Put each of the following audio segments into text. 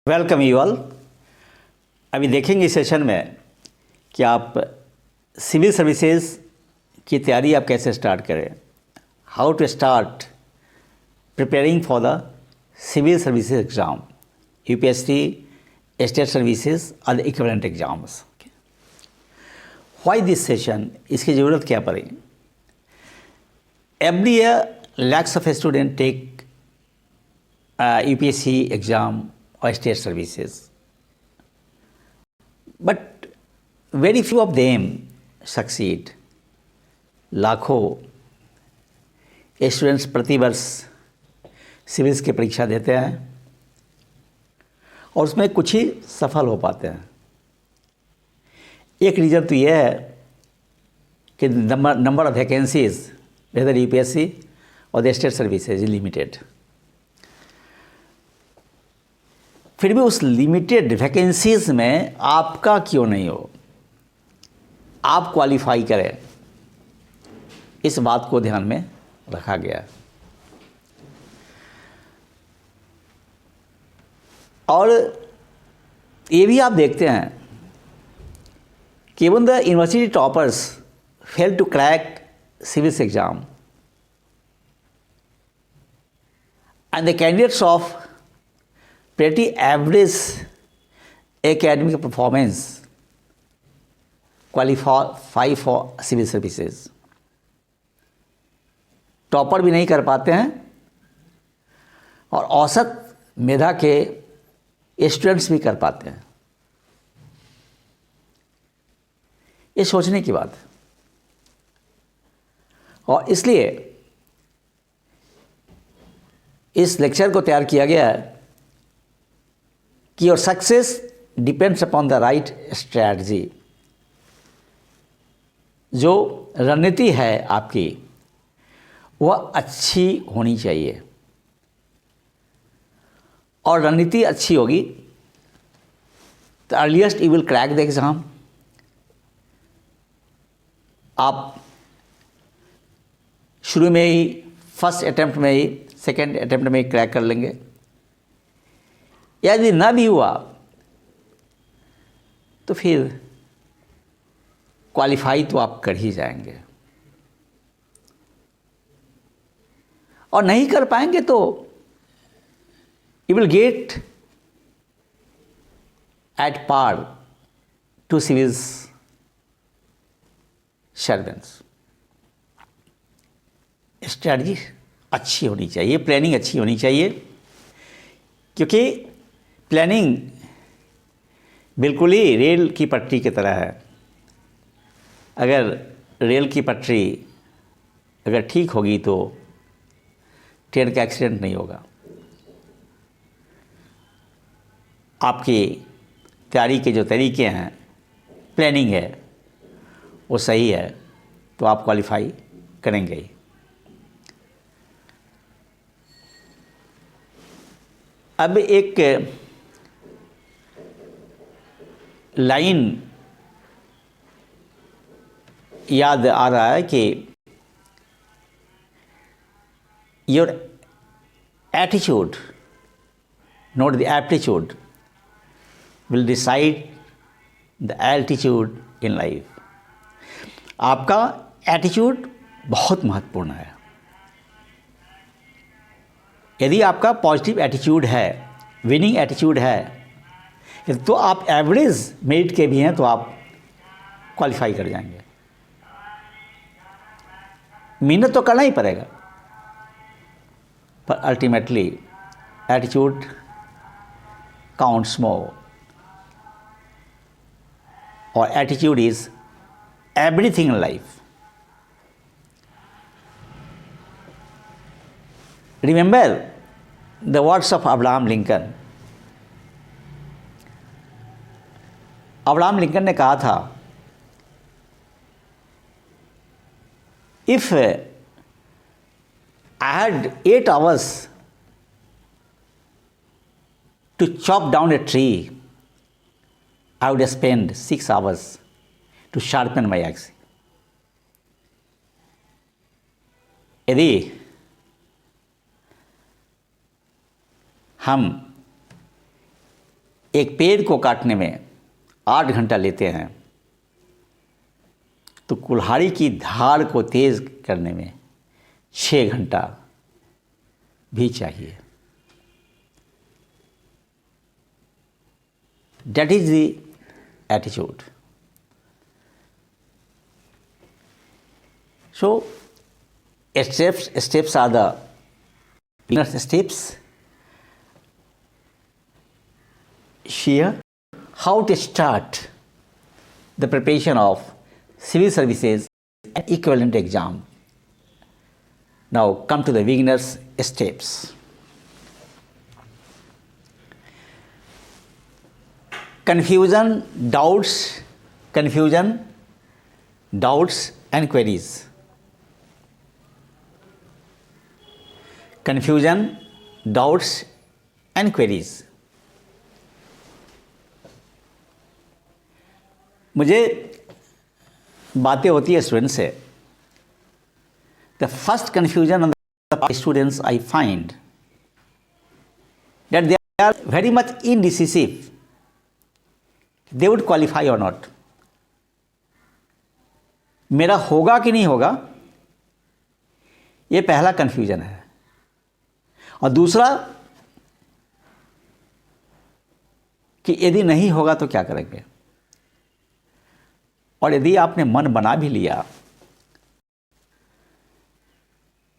Welcome you all. अभी देखेंगे इस सेशन में कि आप सिविल सर्विसेज की तैयारी आप कैसे स्टार्ट करें, how to start preparing for the civil services exam, UPSC, state services और the equivalent exams. Why this session, इसकी ज़रूरत क्या पड़ी? Every year lakhs of student take UPSC exam or state services, but very few of them succeed. लाखों students प्रति वर्ष civils की परीक्षा देते हैं और उसमें कुछ ही सफल हो पाते हैं। एक रीज़न तो यह है कि number of vacancies whether UPSC और the state services is limited. फिर भी उस लिमिटेड वैकेंसीज में आपका क्यों नहीं हो, आप क्वालिफाई करें, इस बात को ध्यान में रखा गया। और ये भी आप देखते हैं कि even the university toppers fail to crack civils exam and the candidates of pretty average academic performance qualify for civil services। Topper भी नहीं कर पाते हैं और औसत मेधा के स्टूडेंट्स भी कर पाते हैं। ये सोचने की बात है और इसलिए इस लेक्चर को तैयार किया गया है कि your success depends upon the right strategy. जो रणनीति है आपकी वह अच्छी होनी चाहिए और रणनीति अच्छी होगी तो earliest you will crack the exam. आप शुरू में ही फर्स्ट अटेम्प्ट में ही, सेकेंड अटेम्प्ट में ही क्रैक कर लेंगे। यदि ना भी हुआ तो फिर क्वालिफाई तो आप कर ही जाएंगे और नहीं कर पाएंगे तो you will get at par to civils servants. Strategy अच्छी होनी चाहिए, प्लानिंग अच्छी होनी चाहिए, क्योंकि प्लानिंग बिल्कुल ही रेल की पटरी की तरह है। अगर रेल की पटरी अगर ठीक होगी तो ट्रेन का एक्सीडेंट नहीं होगा। आपकी तैयारी के जो तरीके हैं, प्लानिंग है, वो सही है तो आप क्वालिफाई करेंगे ही। अब एक लाइन याद आ रहा है कि your attitude not the aptitude will decide the altitude in life. आपका एटीट्यूड बहुत महत्वपूर्ण है। यदि आपका पॉजिटिव एटीट्यूड है, विनिंग एटीट्यूड है, तो आप एवरेज मेरिट के भी हैं तो आप क्वालिफाई कर जाएंगे। मेहनत तो करना ही पड़ेगा पर अल्टीमेटली एटीट्यूड काउंट्स मोर और attitude is everything in life. Remember the words of Abraham Lincoln. Abraham Lincoln ने कहा था, if I had 8 hours to chop down a tree, I would spend 6 hours to sharpen my axe। यदि हम एक पेड़ को काटने में 8 घंटा लेते हैं, तो कुल्हाड़ी की धार को तेज करने में 6 घंटा भी चाहिए। That is the attitude. So, steps are the beginner's steps. Here, how to start the preparation of civil services and equivalent exam. Now, come to the beginner's steps. Confusion, doubts and queries. Confusion, doubts and queries. मुझे बातें होती है student से. The first confusion on the students I find that they are very much indecisive. They would qualify or not. मेरा होगा कि नहीं होगा, ये पहला कन्फ्यूजन है. और दूसरा कि यदि नहीं होगा तो क्या करेंगे. और यदि आपने मन बना भी लिया,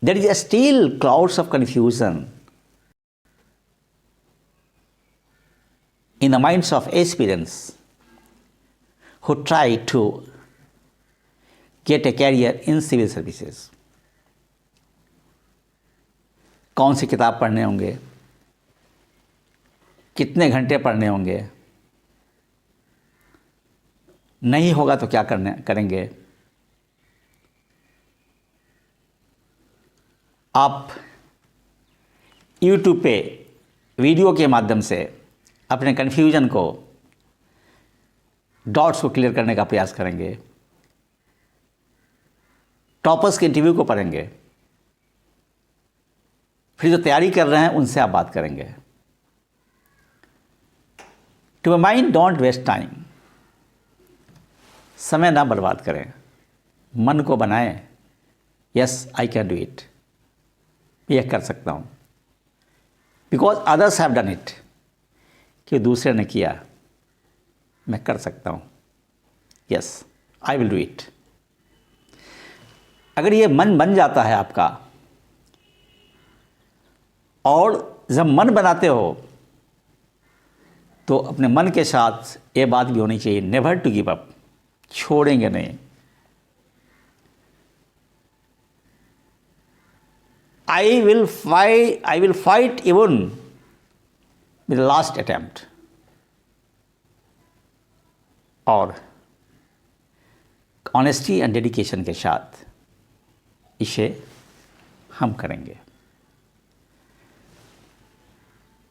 there is still clouds of confusion in the minds of aspirants who try to get a career in civil services. कौन सी किताब पढ़ने होंगे, कितने घंटे पढ़ने होंगे, नहीं होगा तो क्या करेंगे. आप YouTube पे वीडियो के माध्यम से अपने कन्फ्यूजन को, डॉट्स को क्लियर करने का प्रयास करेंगे. टॉपर्स के इंटरव्यू को पढ़ेंगे, फिर जो तैयारी कर रहे हैं उनसे आप बात करेंगे. To my mind, don't waste time. समय ना बर्बाद करें, मन को बनाएं. Yes, I can do it. यह कर सकता हूँ, because others have done it. कि दूसरे ने किया, मैं कर सकता हूँ. Yes, I will do it. अगर ये मन बन जाता है आपका, और जब मन बनाते हो तो अपने मन के साथ ये बात भी होनी चाहिए, नेवर टू गिव अप. छोड़ेंगे नहीं. I will fight even with the last attempt. और ऑनेस्टी एंड डेडिकेशन के साथ इसे हम करेंगे.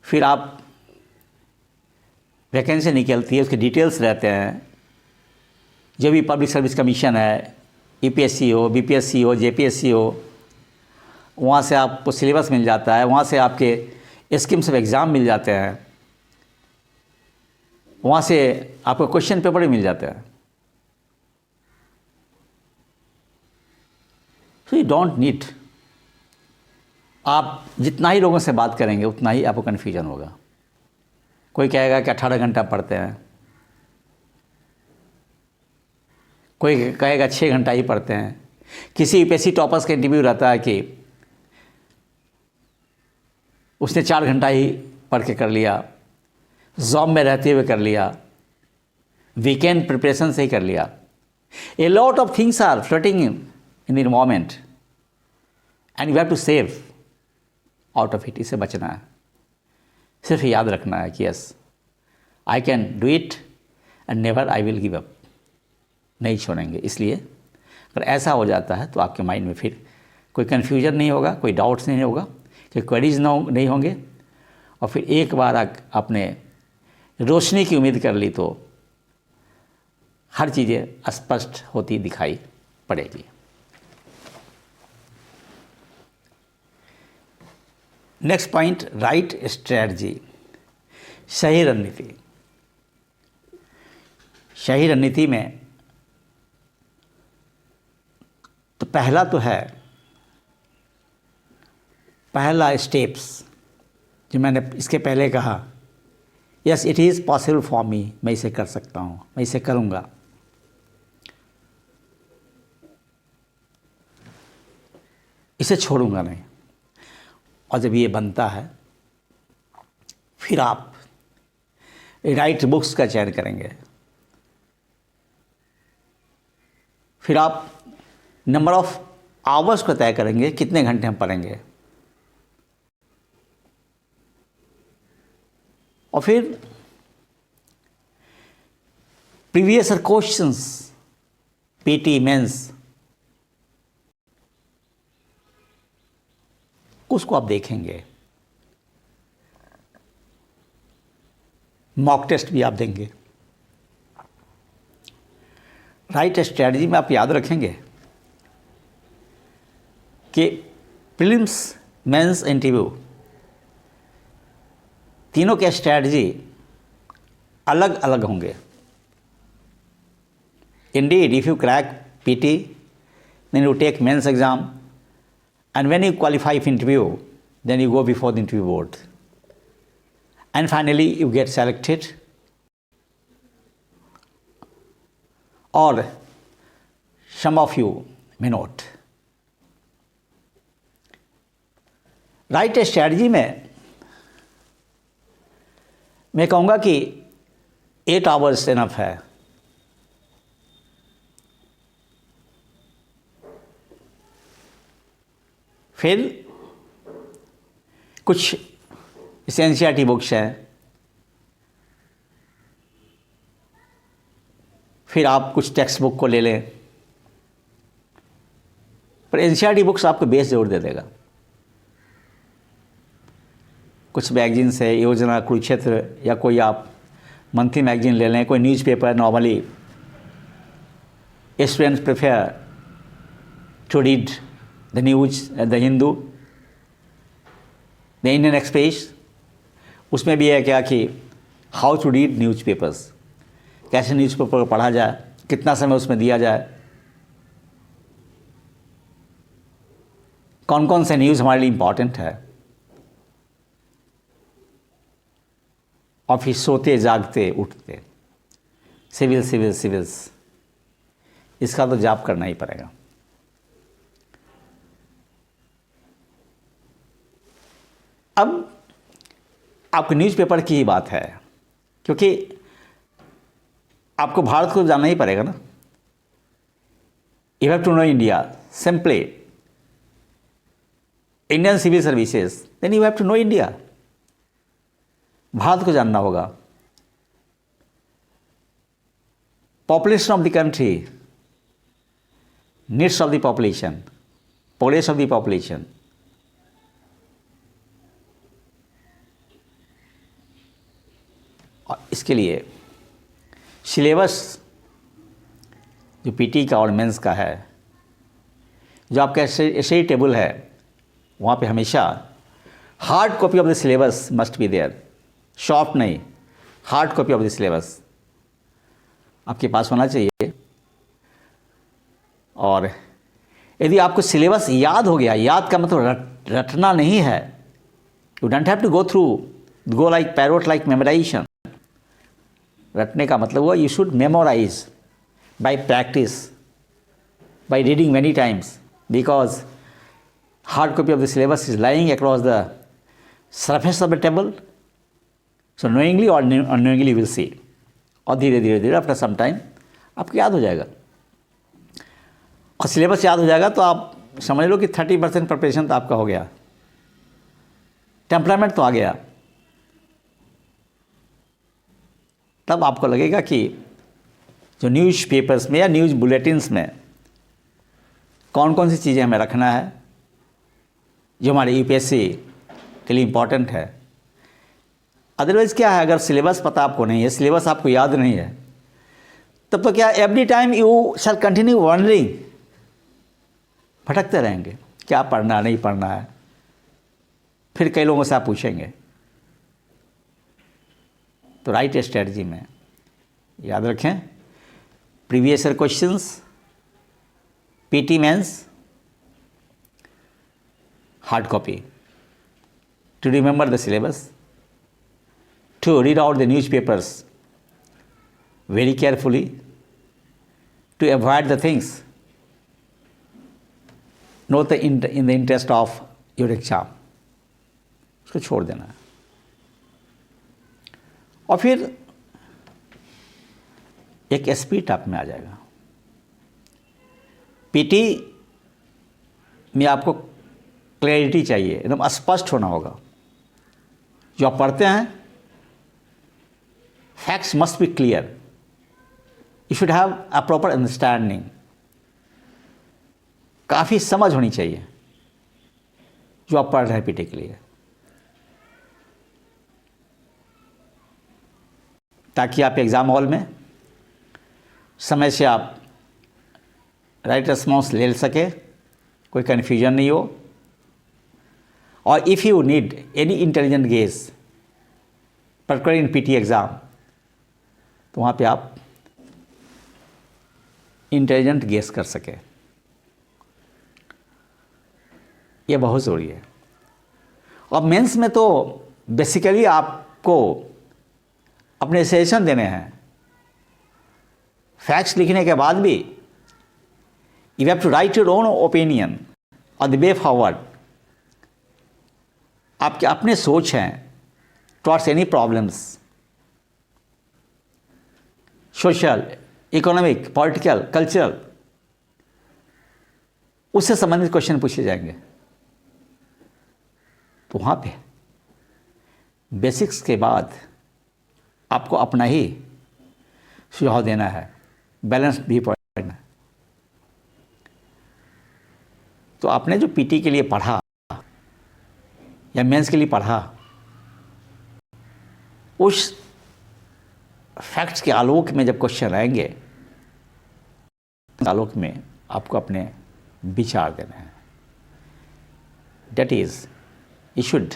फिर आप वैकेंसी निकलती है, उसके डिटेल्स रहते हैं. जो भी पब्लिक सर्विस कमीशन है, यूपीएससी हो, बीपीएससी हो, जेपीएससी हो, वहाँ से आपको सिलेबस मिल जाता है. वहाँ से आपके स्कीम्स ऑफ एग्ज़ाम मिल जाते हैं. वहाँ से आपको क्वेश्चन पेपर भी मिल जाता है. So you don't need. आप जितना ही लोगों से बात करेंगे उतना ही आपको कन्फ्यूजन होगा. कोई कहेगा कि 18 घंटा पढ़ते हैं, कोई कहेगा 6 घंटा ही पढ़ते हैं. किसी यूपीएससी टॉपर्स का इंटरव्यू रहता है कि उसने 4 घंटा ही पढ़ के कर लिया, जॉब में रहते हुए कर लिया, वीकेंड प्रिपरेशन से ही कर लिया. A lot of things are floating in the environment and you have to save out of it. इससे बचना है. सिर्फ याद रखना है कि yes, I can do it and never I will give up. नहीं छोड़ेंगे. इसलिए अगर ऐसा हो जाता है तो आपके माइंड में फिर कोई कन्फ्यूजन नहीं होगा, कोई डाउट्स नहीं होगा, कोई क्वेरीज नहीं होंगे. और फिर एक बार आपने रोशनी की उम्मीद कर ली तो हर चीज़ें स्पष्ट होती दिखाई पड़ेगी. Next point, right strategy. सही रणनीति. सही रणनीति में तो पहला तो है, पहला स्टेप्स जो मैंने इसके पहले कहा, yes it is possible for me, मैं इसे कर सकता हूँ, मैं इसे करूँगा। इसे छोड़ूंगा नहीं। और जब ये बनता है फिर आप राइट बुक्स का चयन करेंगे, फिर आप नंबर ऑफ आवर्स को तय करेंगे, कितने घंटे हम पढ़ेंगे, और फिर प्रीवियस क्वेश्चंस, पीटी मेंस, उसको आप देखेंगे, मॉक टेस्ट भी आप देंगे। राइट स्ट्रैटेजी में आप याद रखेंगे कि प्रीलिम्स, मेंस, इंटरव्यू तीनों के स्ट्रैटेजी अलग अलग होंगे। Indeed if you crack PT then you take mains exam, and when you qualify for interview then you go before the interview board, and finally you get selected, or some of you may not. Right strategy में मैं कहूँगा कि 8 hours enough है। फिर कुछ NCERT books हैं, फिर आप कुछ टेक्स्ट बुक को ले लें, पर एनसीईआरटी बुक्स आपको बेस जरूर दे देगा। कुछ मैगजीन से योजना, कुरुक्षेत्र, या कोई आप मंथली मैगजीन ले लें, कोई newspaper. Normally students prefer to read the news, the Hindu, the Indian Express. उसमें भी है क्या कि हाउ टू रीड न्यूज़पेपर्स, कैसे न्यूज़पेपर को पढ़ा जाए, कितना समय उसमें दिया जाए, कौन कौन से न्यूज़ हमारे लिए इम्पॉर्टेंट है, और फिर सोते जागते उठते सिविल्स, इसका तो जॉब करना ही पड़ेगा। अब आपको न्यूज़पेपर की ही बात है, क्योंकि आपको भारत को जानना ही पड़ेगा ना। You have to know India, simply Indian civil services, then you have to know India. Bharat को जानना होगा, population of the country, needs of the population, progress of the population. और इसके लिए सिलेबस जो पीटी का और मेंस का है, जो आपका ऐसे ही टेबल है, वहाँ पे हमेशा hard copy of the syllabus must be there. Soft नहीं, hard copy of the syllabus आपके पास होना चाहिए। और यदि आपको सिलेबस याद हो गया, याद का मतलब रटना नहीं है, you don't have to go through, go like parrot like memorisation. रटने का मतलब हुआ you should memorise by practice, by reading many times, because hard copy of the syllabus is lying across the surface of the table, so knowingly और unknowingly will see. और धीरे धीरे after some time आपको याद हो जाएगा, और syllabus याद हो जाएगा तो आप समझ लो कि 30% प्रिपरेशन तो आपका हो गया, टेम्परामेंट तो आ गया। तब आपको लगेगा कि जो न्यूज़ पेपर्स में या न्यूज़ बुलेटिन्स में कौन कौन सी चीज़ें हमें रखना है जो हमारे यूपीएससी के लिए इम्पॉर्टेंट है। अदरवाइज़ क्या है, अगर सिलेबस पता आपको नहीं है, सिलेबस आपको याद नहीं है, तब तो क्या every time you shall continue wondering, भटकते रहेंगे क्या पढ़ना नहीं पढ़ना है। फिर कई लोगों से आप पूछेंगे। तो राइट स्ट्रेटजी में याद रखें previous year questions, PT mains, hard copy. To remember the syllabus, to read out the newspapers very carefully, to avoid the things not in the interest of your exam, उसको छोड़ देना है. और फिर एक स्पीड आप में आ जाएगा. पीटी में आपको क्लैरिटी चाहिए, एकदम स्पष्ट होना होगा. जो आप पढ़ते हैं, facts must be clear. You should have a proper understanding. काफ़ी समझ होनी चाहिए जो आप पढ़ रहे हैं पीटी के लिए, ताकि आप एग्ज़ाम हॉल में समय से आप राइट रिस्पॉन्स ले सके, कोई कन्फ्यूजन नहीं हो. और if you need any intelligent guess particular in PT exam, तो वहाँ पे आप इंटेलिजेंट गेस कर सके. ये बहुत ज़रूरी है. और मेंस में तो बेसिकली आपको अपने सजेशन देने हैं. फैक्ट्स लिखने के बाद भी you have to write your own opinion on the way forward. आपके अपने सोच हैं towards any problems, social, economic, political, cultural, उससे संबंधित क्वेश्चन पूछे जाएंगे. तो वहाँ पे बेसिक्स के बाद आपको अपना ही सुझाव देना है, बैलेंस भी पढ़ना है. तो आपने जो पीटी के लिए पढ़ा या मेंस के लिए पढ़ा, उस फैक्ट्स के आलोक में जब क्वेश्चन आएंगे, आलोक में आपको अपने विचार देने हैं. That is, you should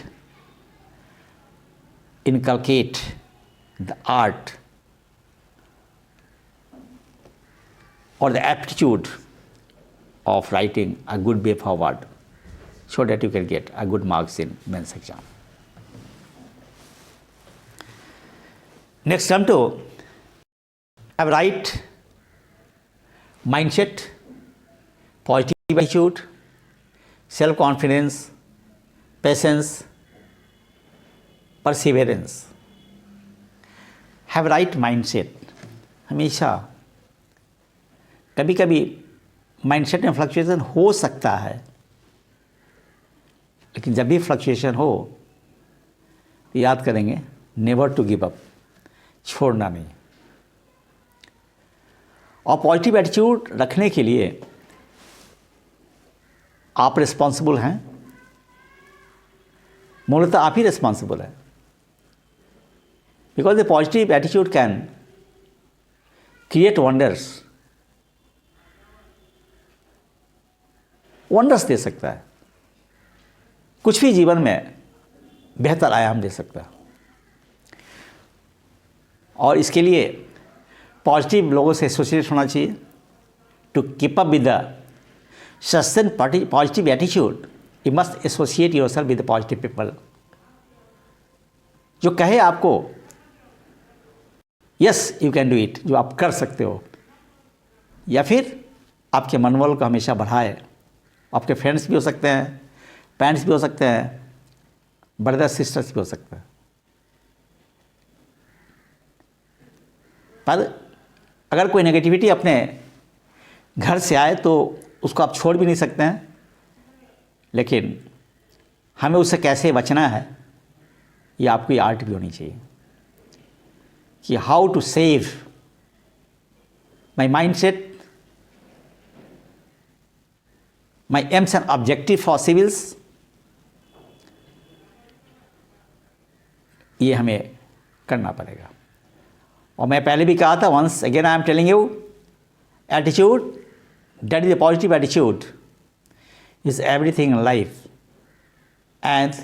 inculcate the art or the aptitude of writing a good way forward so that you can get a good marks in men's exam. Next, come to a right mindset, positive attitude, self-confidence, patience, perseverance. Have right mindset. हमेशा कभी कभी mindset में fluctuation हो सकता है, लेकिन जब भी फ्लक्चुएशन हो तो याद करेंगे नेवर टू गिव अप, छोड़ना नहीं. और पॉजिटिव एटीट्यूड रखने के लिए आप रिस्पॉन्सिबल हैं. मूलतः आप ही रिस्पॉन्सिबल है. Because the positive attitude can create wonders. Wonders दे सकता है, कुछ भी जीवन में बेहतर आयाम दे सकता है. और इसके लिए पॉजिटिव लोगों से एसोसिएट होना चाहिए. To keep up with the sustain positive attitude, you must associate yourself with the positive people. जो कहे आपको yes you can do it, जो आप कर सकते हो, या फिर आपके मनोबल को हमेशा बढ़ाए. आपके फ्रेंड्स भी हो सकते हैं, पेरेंट्स भी हो सकते हैं, ब्रदर सिस्टर्स भी हो सकते हैं. पर अगर कोई नेगेटिविटी अपने घर से आए तो उसको आप छोड़ भी नहीं सकते हैं. लेकिन हमें उससे कैसे बचना है, ये आपकी आर्ट भी होनी चाहिए कि how to save my mindset, my aims and objective for civils. ये हमें करना पड़ेगा. और मैं पहले भी कहा था, once again I am telling you, attitude, that is a positive attitude is everything in life, and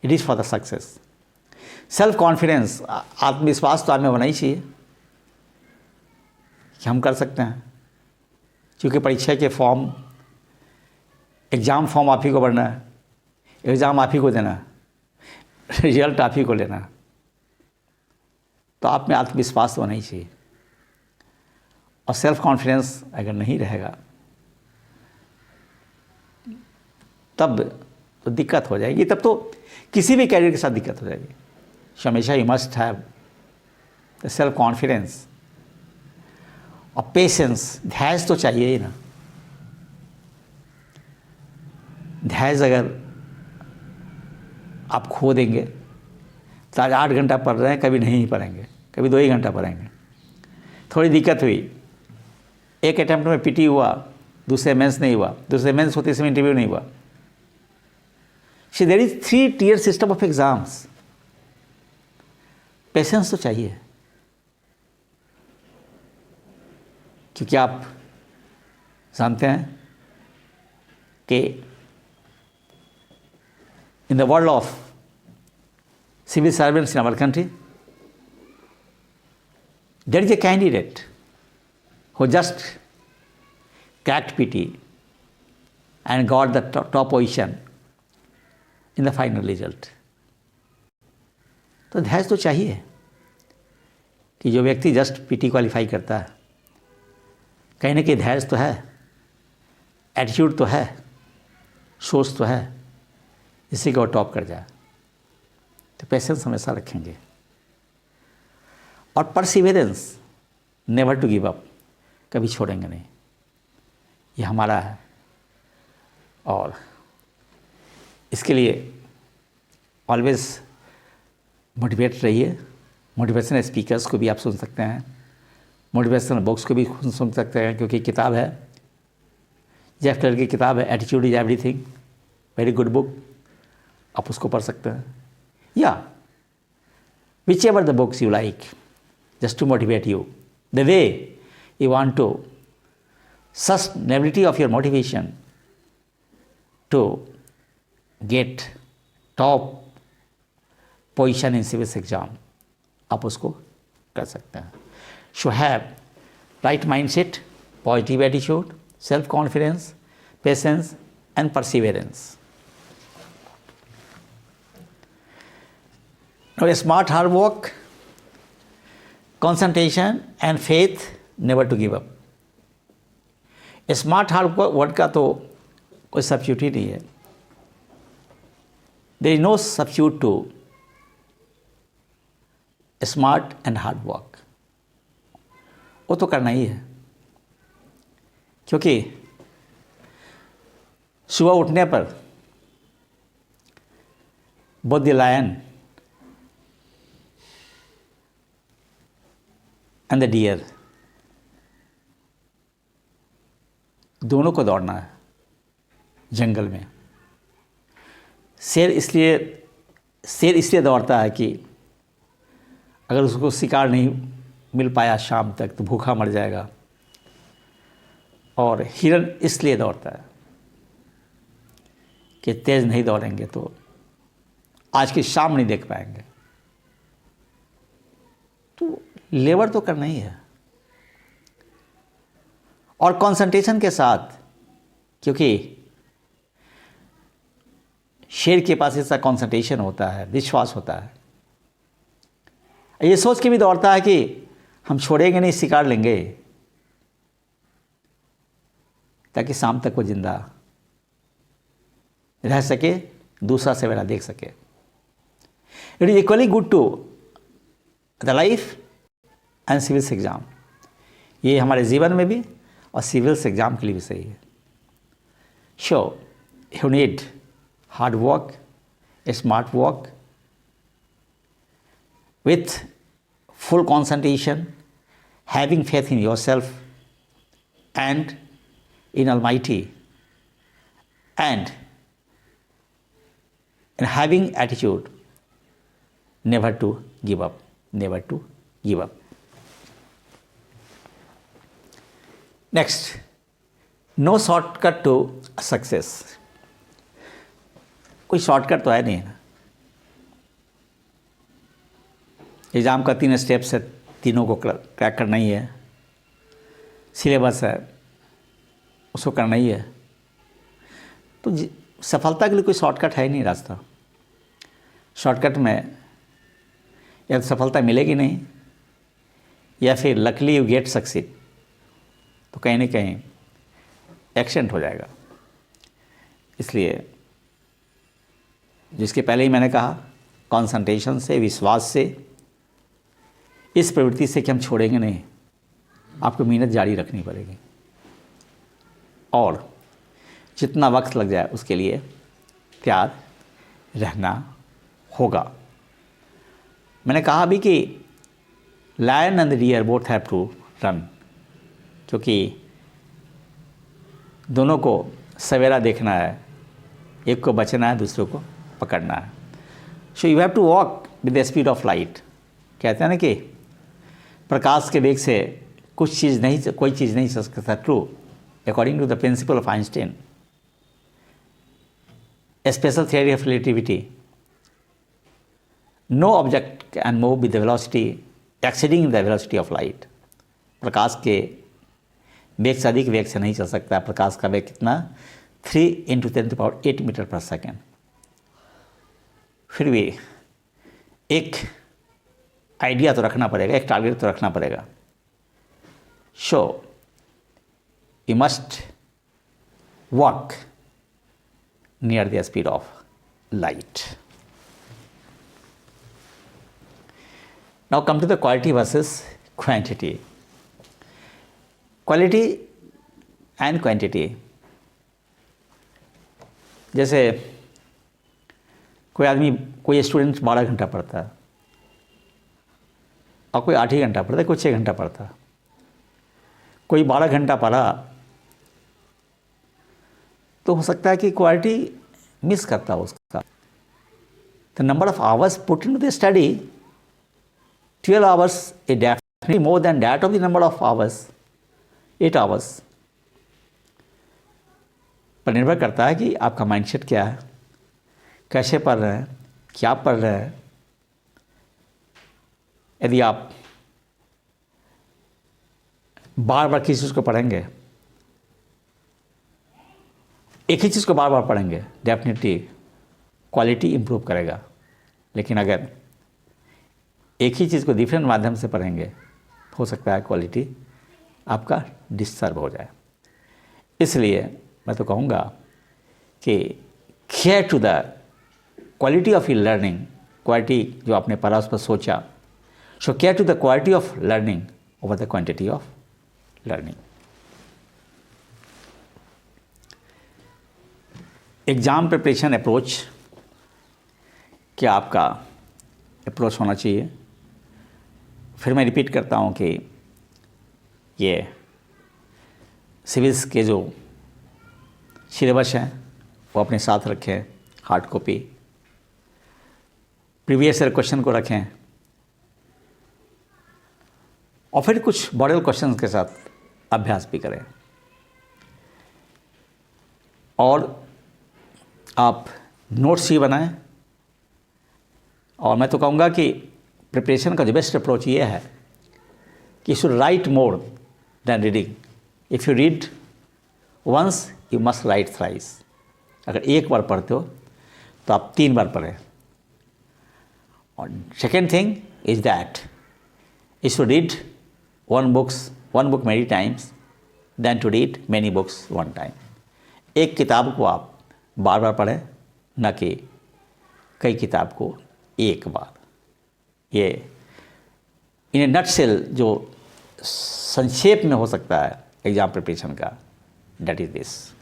it is for the success. Self confidence, आत्मविश्वास तो आप में होना ही चाहिए कि हम कर सकते हैं, क्योंकि परीक्षा के फॉर्म, एग्ज़ाम फॉर्म आप ही को भरना है, एग्ज़ाम आप ही को देना है, रिजल्ट आप ही को लेना है। तो आप में आत्मविश्वास होना ही चाहिए, और सेल्फ कॉन्फिडेंस अगर नहीं रहेगा तब तो दिक्कत हो जाएगी, तब तो किसी भी कैरियर के साथ दिक्कत हो जाएगी। सो हमेशा you must have the self confidence और पेशेंस। धैर्य तो चाहिए ही ना। धैर्य अगर आप खो देंगे तो आज 8 घंटा पढ़ रहे हैं, कभी नहीं पढ़ेंगे, कभी 2 ही घंटा पढ़ेंगे। थोड़ी दिक्कत हुई, एक अटैम्प्ट में पीटी हुआ, दूसरे मेंस नहीं हुआ, दूसरे मेंस होते समय इंटरव्यू नहीं हुआ। See there is 3 tier system of exams. Patience तो चाहिए, क्योंकि आप जानते हैं कि in the world of civil servants in our country, there is a candidate who just cracked PT and got the top position in the final result. तो धैर्य तो चाहिए कि जो व्यक्ति जस्ट पीटी क्वालिफाई करता है, कहीं ना कहीं धैर्य तो है, एटीट्यूड तो है, सोच तो है, इसी को टॉप कर जाए। तो पेशेंस हमेशा रखेंगे, और perseverance, never to give up, कभी छोड़ेंगे नहीं, ये हमारा है। और इसके लिए ऑलवेज मोटिवेट रहिए। मोटिवेशनल स्पीकर्स को भी आप सुन सकते हैं, मोटिवेशनल बुक्स को भी सुन सकते हैं, क्योंकि किताब है, जेफ टैलर की किताब है attitude is everything, very good book, आप उसको पढ़ सकते हैं। या whichever the books you like, just to motivate you the way you want to sustainability of your motivation to get top position in civil exam, आप उसको कर सकते हैं। So have right mindset, positive attitude, self confidence, patience and perseverance. Now a smart hard work, concentration and faith, never to give up. Smart hard work का तो कोई substitute ही नहीं है। There is no substitute to smart and hard work. वो तो करना ही है, क्योंकि सुबह उठने पर both the lion and the deer, दोनों को दौड़ना है जंगल में। शेर इसलिए दौड़ता है कि अगर उसको शिकार नहीं मिल पाया शाम तक तो भूखा मर जाएगा, और हिरन इसलिए दौड़ता है कि तेज़ नहीं दौड़ेंगे तो आज की शाम नहीं देख पाएंगे। तो लेबर तो करना ही है, और कंसंट्रेशन के साथ, क्योंकि शेर के पास ऐसा कंसंट्रेशन होता है, विश्वास होता है, ये सोच के भी दौड़ता है कि हम छोड़ेंगे नहीं, शिकार लेंगे, ताकि शाम तक वो जिंदा रह सके, दूसरा सवेरा देख सके। It is equally good to the life and civils exam. ये हमारे जीवन में भी और सिविल्स एग्जाम के लिए भी सही है। So you need hard work, smart work with full concentration, having faith in yourself and in Almighty, and having attitude never to give up, never to give up. Next, no shortcut to success. कोई shortcut तो है नहीं ना। Exam का 3 steps है, तीनों को crack करना ही है। सिलेबस है उसको करना ही है। तो सफलता के लिए कोई शॉर्टकट है ही नहीं रास्ता। शॉर्टकट में या तो सफलता मिलेगी नहीं, या फिर लकली यू गेट सक्सीड, तो कहीं ना कहीं एक्सीडेंट हो जाएगा। इसलिए जिसके पहले ही मैंने कहा, कॉन्संट्रेशन से, विश्वास से, इस प्रवृत्ति से कि हम छोड़ेंगे नहीं, आपको मेहनत जारी रखनी पड़ेगी और जितना वक्त लग जाए उसके लिए तैयार रहना होगा। मैंने कहा भी कि lion and deer both have to run, क्योंकि दोनों को सवेरा देखना है, एक को बचना है, दूसरे को पकड़ना है। So you have to walk with the speed of light. कहते हैं ना कि प्रकाश के वेग से कोई चीज़ नहीं चल सकता। True, according to the principle of Einstein, special theory of relativity, no object can move with the velocity exceeding the velocity of light. प्रकाश के वेग से अधिक वेग से नहीं चल सकता। प्रकाश का वेग कितना? 3 × 10⁸ मीटर पर सेकेंड। फिर भी एक आइडिया तो रखना पड़ेगा, एक टारगेट तो रखना पड़ेगा। So you must walk near the speed of light. Now come to the quality versus quantity. Quality and quantity, जैसे कोई स्टूडेंट 12 घंटा पढ़ता है और कोई 8 ही घंटा पढ़ता है, कोई 6 घंटा पढ़ता है। कोई 12 घंटा पढ़ा तो हो सकता है कि क्वालिटी मिस करता हो उसका। The number of hours put into the study, 12 hours is definitely more than that of the number of hours, 8 hours। पर निर्भर करता है कि आपका माइंडसेट क्या है, कैसे पढ़ रहे हैं, क्या पढ़ रहे हैं। यदि आप बार बार किसी चीज़ को पढ़ेंगे, एक ही चीज़ को बार बार पढ़ेंगे, डेफिनेटली क्वालिटी इम्प्रूव करेगा। लेकिन अगर एक ही चीज़ को डिफरेंट माध्यम से पढ़ेंगे, हो सकता है क्वालिटी आपका डिस्टर्ब हो जाए। इसलिए मैं तो कहूँगा कि care to the quality of your learning. Quality जो आपने पढ़ा उस पर सोचा, so care to the quality of learning over the quantity of learning. Exam preparation approach, क्या आपका अप्रोच होना चाहिए? फिर मैं रिपीट करता हूँ कि ये सिविल्स के जो सिलेबस हैं वो अपने साथ रखें, hard copy, previous year question को रखें और फिर कुछ मॉडल क्वेश्चन के साथ अभ्यास भी करें। और आप नोट्स ही बनाएं। और मैं तो कहूँगा कि प्रिपरेशन का जो बेस्ट अप्रोच ये है कि should write more than reading. If you read once you must write thrice. अगर एक बार पढ़ते हो तो आप 3 बार पढ़ें। और second thing is that you should read one book many times than to read many books one time। एक किताब को आप बार बार पढ़ें, न कि कई किताब को एक बार। ये इन ए नटसेल जो संक्षेप में हो सकता है एग्ज़ाम प्रिपरेशन का, दैट इज़ दिस।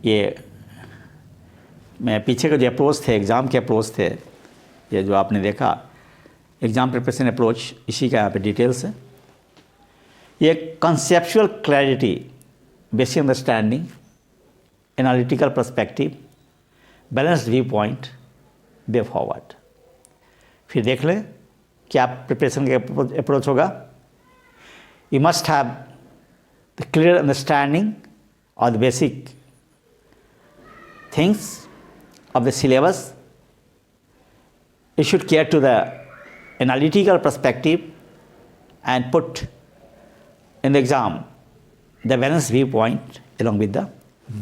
ये मैं पीछे का जो अप्रोच थे, एग्ज़ाम के अप्रोच थे, ये जो आपने देखा एग्ज़ाम प्रिपरेशन अप्रोच, इसी का यहाँ पे डिटेल्स है। ये conceptual clarity, basic understanding, analytical perspective, balanced view point, way forward. फिर देख लें क्या प्रिपरेशन का अप्रोच होगा। You must have the clear understanding of the basic things of the syllabus. You should care to the analytical perspective and put in the exam the balanced viewpoint along with the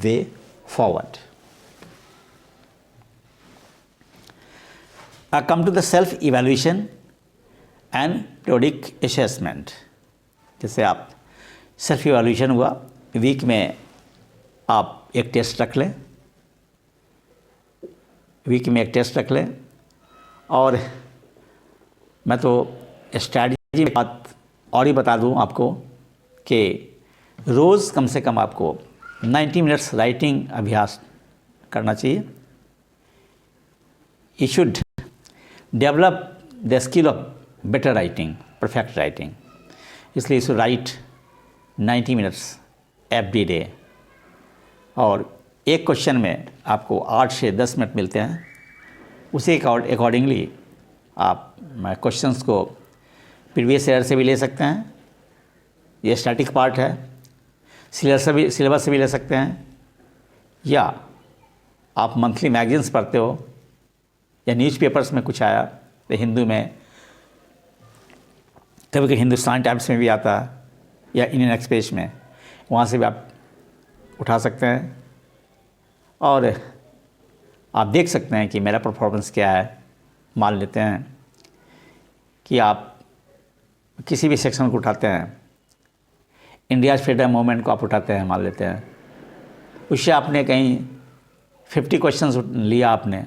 way forward. I come to the self-evaluation and periodic assessment. जैसे आप self evaluation हुआ, week में आप एक test रख लें, और मैं तो स्ट्रैटेजी में बात और ही बता दूं आपको कि रोज़ कम से कम आपको 90 मिनट्स राइटिंग अभ्यास करना चाहिए. You should develop the skill of better writing, perfect writing. इसलिए इसे राइट 90 मिनट्स एवरी डे, और एक क्वेश्चन में आपको 8 से 10 मिनट मिलते हैं. उसी अकॉर्डिंगली आप क्वेश्चंस को प्रीवियस ईयर से भी ले सकते हैं, ये स्टैटिक पार्ट है, सिलेबस से भी ले सकते हैं, या आप मंथली मैगजीन्स पढ़ते हो या न्यूज़पेपर्स में कुछ आया तो हिंदू में, कभी कभी हिंदुस्तान टाइम्स में भी आता है या इंडियन एक्सप्रेस में, वहाँ से भी आप उठा सकते हैं और आप देख सकते हैं कि मेरा परफॉर्मेंस क्या है. मान लेते हैं कि आप किसी भी सेक्शन को उठाते हैं, इंडिया फ्रीडम मूवमेंट को आप उठाते हैं, मान लेते हैं, उससे आपने कहीं 50 क्वेश्चंस लिया आपने,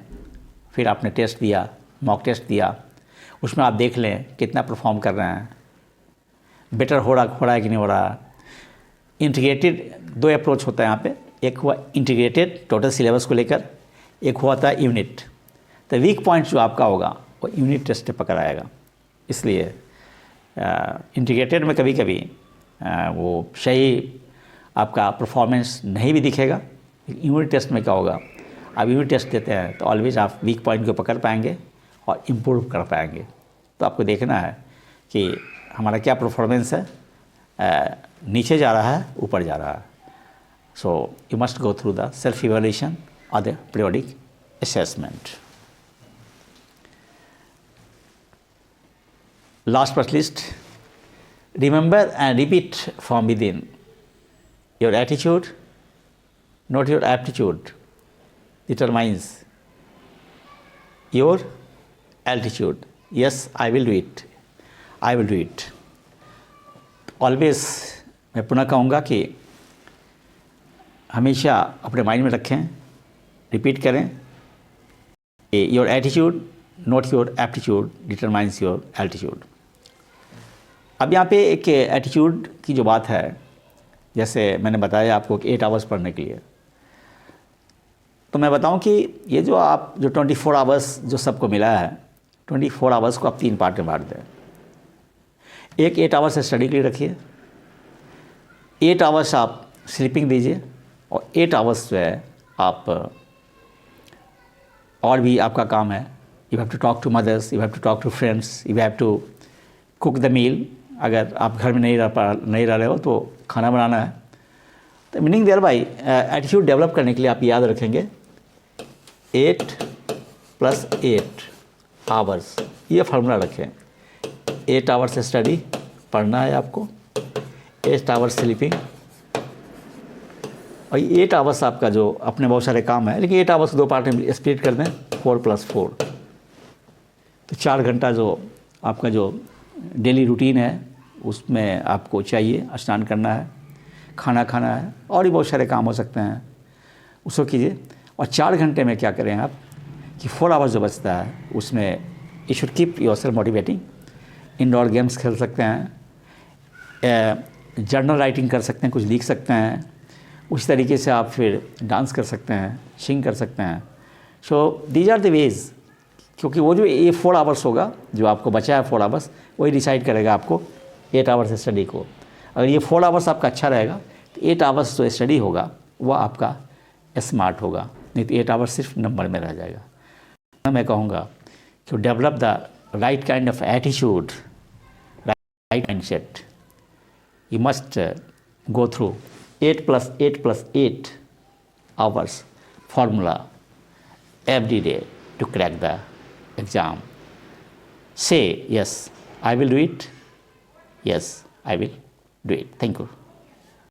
फिर आपने टेस्ट दिया, मॉक टेस्ट दिया, उसमें आप देख लें कितना परफॉर्म कर रहे हैं, बेटर हो रहा है कि नहीं हो रहा. इंटीग्रेटेड 2 अप्रोच होता है यहाँ पे. एक हुआ इंटीग्रेटेड टोटल सिलेबस को लेकर, एक हुआ था यूनिट. तो वीक पॉइंट जो आपका होगा वो यूनिट टेस्ट पे पकड़ आएगा. इसलिए इंटीग्रेटेड में कभी कभी वो सही आपका परफॉर्मेंस नहीं भी दिखेगा. यूनिट टेस्ट में क्या होगा, आप यूनिट टेस्ट देते हैं तो ऑलवेज आप वीक पॉइंट को पकड़ पाएंगे और इम्प्रूव कर पाएंगे. तो आपको देखना है कि हमारा क्या परफॉर्मेंस है, नीचे जा रहा है, ऊपर जा रहा है. So you must go through the self evaluation और the periodic assessment. Last but least, remember and repeat from within. Your attitude, not your aptitude, determines your altitude. Yes, I will do it. I will do it. Always मैं पुनः कहूँगा कि हमेशा अपने mind में रखें, repeat करें, your attitude not your aptitude determines your altitude. अब यहाँ पे एक एटीट्यूड की जो बात है, जैसे मैंने बताया आपको कि 8 आवर्स पढ़ने के लिए, तो मैं बताऊँ कि ये जो आप जो 24 आवर्स जो सबको मिला है, 24 आवर्स को आप 3 पार्ट में बांट दें. एक 8 आवर्स स्टडी के लिए रखिए, 8 आवर्स आप स्लीपिंग दीजिए, और 8 आवर्स जो है आप और भी आपका काम है. You have to talk to mothers, you have to talk to friends, you have to cook the meal. अगर आप घर में नहीं रह रहे हो तो खाना बनाना है. तो meaning thereby attitude develop करने के लिए आप याद रखेंगे 8 + 8 आवर्स, ये फार्मूला रखें. 8 आवर्स स्टडी पढ़ना है आपको, 8 आवर्स स्लीपिंग, और 8 आवर्स आपका जो अपने बहुत सारे काम है, लेकिन 8 आवर्स 2 पार्ट में स्प्लिट कर दें, 4 + 4. तो 4 घंटा जो आपका जो डेली रूटीन है उसमें आपको चाहिए. स्नान करना है, खाना खाना है, और भी बहुत सारे काम हो सकते हैं, उसको कीजिए. और 4 घंटे में क्या करें आप कि 4 आवर्स जो बचता है उसमें you should keep yourself motivating. Indoor games खेल सकते हैं, जर्नल राइटिंग कर सकते हैं, कुछ लिख सकते हैं. उस तरीके से आप फिर डांस कर सकते हैं, सिंग कर सकते हैं. So these are the ways, क्योंकि वो जो ये 4 आवर्स होगा जो आपको बचा है 4 आवर्स, वही डिसाइड करेगा आपको 8 आवर्स स्टडी को. अगर ये 4 आवर्स आपका अच्छा रहेगा तो 8 आवर्स जो स्टडी होगा वह आपका स्मार्ट होगा, नहीं तो 8 आवर्स सिर्फ नंबर में रह जाएगा. मैं कहूँगा कि develop the right kind of attitude, right mindset. You must go through 8 + 8 + 8 hours formula every day to crack the exam. say, yes, I will do it. Yes, I will do it. Thank you.